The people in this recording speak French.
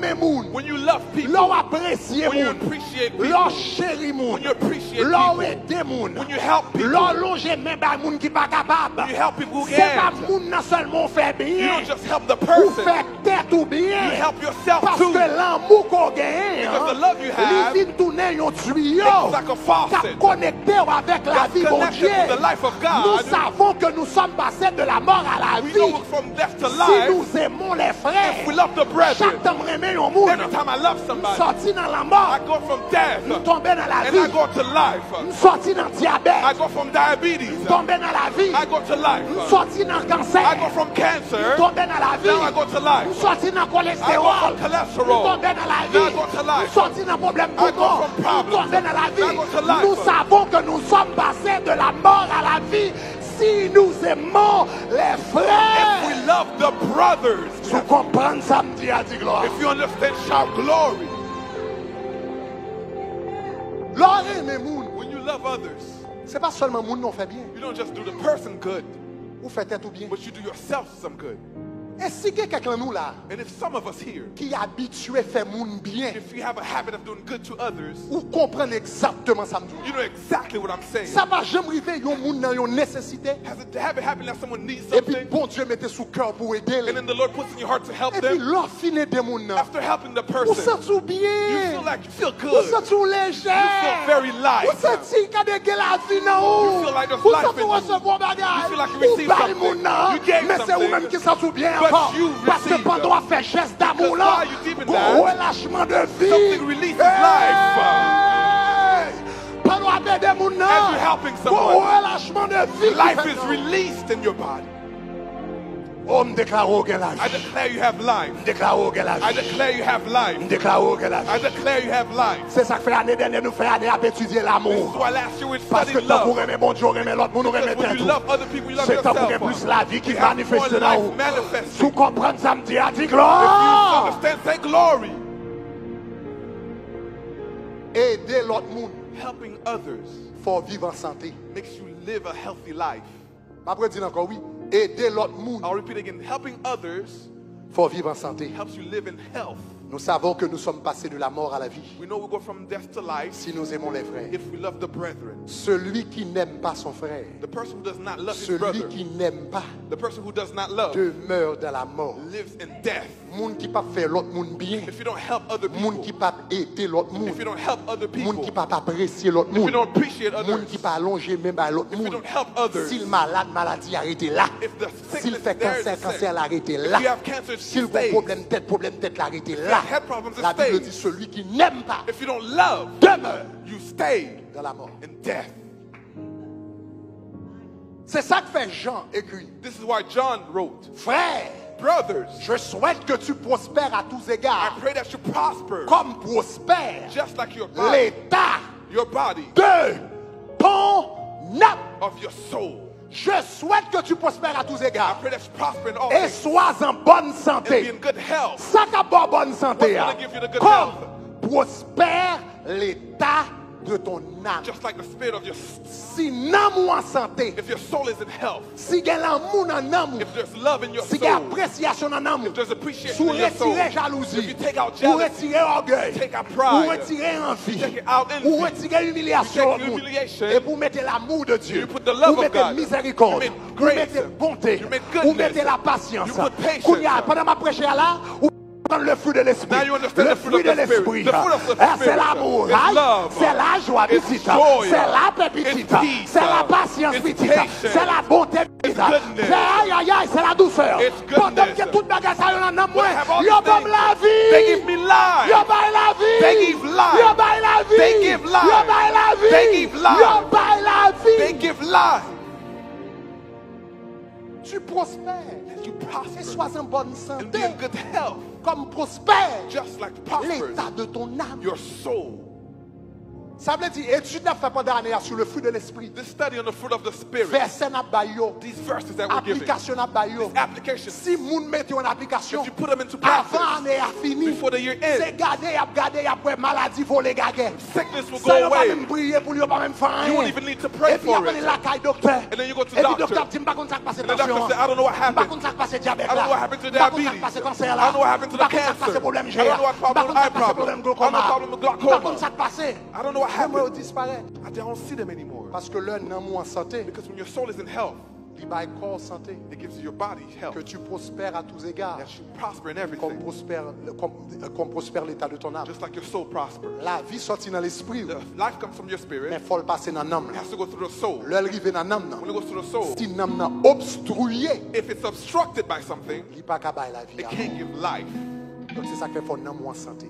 aimer moun, when you love people, l'on apprécie when you moun, appreciate people, l'on chérit moun, when you appreciate l'on people, aide moun, when you help people, l'on longe men ba moun qui pas capable. when you help people who C'est pas can't. moun nan seulement fait You bien, don't just help the ou person, fait tête ou you bien. help yourself Parce too. que l'amour qu'on gagne, Because the love you have il vient tourner un tuyau it's like a qui faucet connecté avec la that's vie de connected Dieu. to the life of Nous God. savons que nous sommes passés de la mort à la We vie. know from death to Si life. nous aimons les frères, We love the brethren. chaque temps remet un monde, Every time I love somebody, sorti dans la I mort, go from death nous tombons dans la and I vie, go to life. nous sortis dans le I diabète, go from diabetes. nous tombons dans la vie, I go to life. nous sortis dans le I cancer, go from nous cancer. tombons dans la Now I vie, go to life. nous sortis dans le I go cholestérol, from nous cholesterol. tombons dans la Now I vie, go to nous life. sortis dans le problème I go poumon, from nous problems. tombons dans la Now I vie. go to life. Nous savons que nous sommes passés de la mort à la vie si nous aimons les If frères. we love the brothers, Vous comprenez ça, me dit, a dit gloire. if you understand, shout glory. L'or aime moun. When you love others, C'est pas seulement moun non fait bien. you don't just do the person good, Ou fait tout bien. but you do yourself some good. Et si quelqu'un nous là And if some of us here, qui est habitué à faire moun bien, if we have a habit of doing good to others, ou comprendre exactement ça me dit. you know exactly what I'm saying. Ça va jamais arriver yon moun dans yon nécessité. Has it ever happened that someone needs Et puis something, bon Dieu mette sous cœur pour aider. and then the Lord puts in your heart to help Et puis them? l'or finit des moun nan. After helping the Ou person, sent tout you bien. feel like you feel Ou good. sent tout léger. You feel very light. Ou sent qu'il y a la vie nan ou. You feel like there's Ou life sent in tout you. recevoir bagage. You feel like you Ou received bail something. moun nan. You gave Mais c'est something. vous-même qui sent tout bien But encore. you Parce que received. pendant on fait geste d'amour Because là, while you deep in un that, relâchement de vie. something releases Hey! Pendant on fait des moun nan, As you're helping un someone, relâchement de vie. life is released in your body. Oh, me déclare au gain la I vie. declare you have life. Me déclare au gain la I vie. declare you have life. Me déclare au gain la I vie. declare you have life. C'est ça que fait l'année dernière, nous fait année à étudier l'amour. So last year we Parce que studied tant pour love. aimer bon Dieu, aimer l'autre, nous Because aimer when you tout. love other people, you love C'est tant pour yourself. plus la vie qui We have manifeste more dans life vous. manifesting. Vous comprenez ça, me dit, a dit If you gloire. understand, say glory. Aider l'autre monde Helping others pour vivre en santé. makes you live a healthy life. Ma après dire encore oui. Aider l'autre monde I'll repeat again. Helping others pour vivre en santé. helps you live in health. Nous savons que nous sommes passés de la mort à la vie. We know we go from death to life Si nous aimons les frères. if we love the brethren. Celui qui n'aime pas son frère, The person who does not love his celui brother, qui n'aime pas, the person who does not love, demeure dans la mort. lives in death. Monde qui pas faire l'autre monde bien. If you don't help other Monde people, qui pas aider l'autre if monde. you don't help other Monde people, qui pas apprécier l'autre if you monde. don't appreciate Monde others, qui pas allonger même à l'autre if you monde. don't help others, S'il malade, maladie arrêtez là. if the S'il sickness fait is there, cancer, it's cancer sick. l'arrêtez If là. you have cancer, it S'il a stays. problème tête l'arrêtez là. head problems, it La Bible stays. dit celui qui n'aime pas If you don't love, demeure you stay dans la mort. in death. C'est ça que fait Jean écrit. This is why John wrote, Frère, brothers, je souhaite que tu prospères à tous I égards. pray that you prosper Comme prospère just like your body, l'état de de ton âme. of your soul. Je souhaite que tu prospères à tous I égards. pray that you prosper in all Et things sois en bonne and be santé. in good health. Ça qui a pas bonne santé. What's gonna give you the good Comme health? prospère l'état de ton âme. Just like the spirit of your Si l'amour en santé, if your soul is in health, si il y a l'amour dans l'amour, if there's love in your si il y a soul, appréciation dans l'amour, if there's si appreciation vous in your soul, retirez if jalousie, you take out vous jealousy, retirez orgueil, take out vous pride, retirez envie, take out envy, vous retirez humiliation, you take humiliation, et vous mettez l'amour de Dieu, you put the love vous of mettez God, miséricorde, you make vous grace, mettez bonté, you make vous goodness, mettez la patience. you put patience. Kounia, pendant ma prêche là, vous prenez le fruit de l'esprit. Now you understand Le the fruit fruit of de the spirit. l'esprit. The fruit of the Ah, c'est spirit. l'amour, It's right? love. C'est la joie, It's petite. joy. C'est la paix, petite. It's peace. C'est la patience, It's petite. patience. C'est la bonté, petite. goodness. C'est aïe, aïe, aïe, c'est la douceur. It's Pendant goodness. que toute bagarre ça yon en moi, When I have all yo these bam things, la vie. they give me life. Yo bail la vie. They give life. Yo bail la vie. They give life. Yo bail la vie. They give life. Yo bail la vie. They give life. Tu prospères. You Et prosper sois en bonne and santé. be in good health, Comme prospère just like prospers l'état de ton âme. your soul. Ça veut dire, étude n'a fait pendant l'année sur le fruit de l'esprit. This study on the fruit of the Spirit. Verset n'a pas yo. These verses that we're giving. Application n'a pas yo. These applications. Si moun mette en application, If you put them into practice, avant l'année a fini, before the year ends, c'est garder, après maladie, voler, gaguer. sickness will Ça go n'a pas away. même prier pour lui, pas même faire You won't rien. even need to pray Et puis for après it. la caille docteur. And then you go to Et puis doctor. docteur dit, pas contre ça passe And the doctor tension. said, I don't know what Pas happened. contre ça passe diabète I don't know what là. happened to Pas contre ça diabetes. passe cancer I là. don't know what happened to the Pas contre ça cancer. passe problème I GA. don't know what Pas problem contre ça eye passe problem. problème I don't know glaucoma. problem with Pas glaucoma. contre ça passe. I don't know what Moi happened. disparaît. I don't see them anymore. Parce que l'un n'a moins en santé. Because when your soul is in health, Il va corps santé. it gives you your body health. Que tu prospères à tous égards. That you prosper in Comme everything. prospère l'état de ton âme. Just like your soul prospers. La vie sortit dans l'esprit. The life comes from your spirit. Mais il faut le passer dans l'âme. It has to go through the soul. L'arrivée dans l'âme. When it goes through the soul, Si l'âme n'a obstrué, if it's obstructed by something, il n'y a pas qu'à bailler la vie. it can't give life. Donc c'est ça qui fait qu'on a moins santé.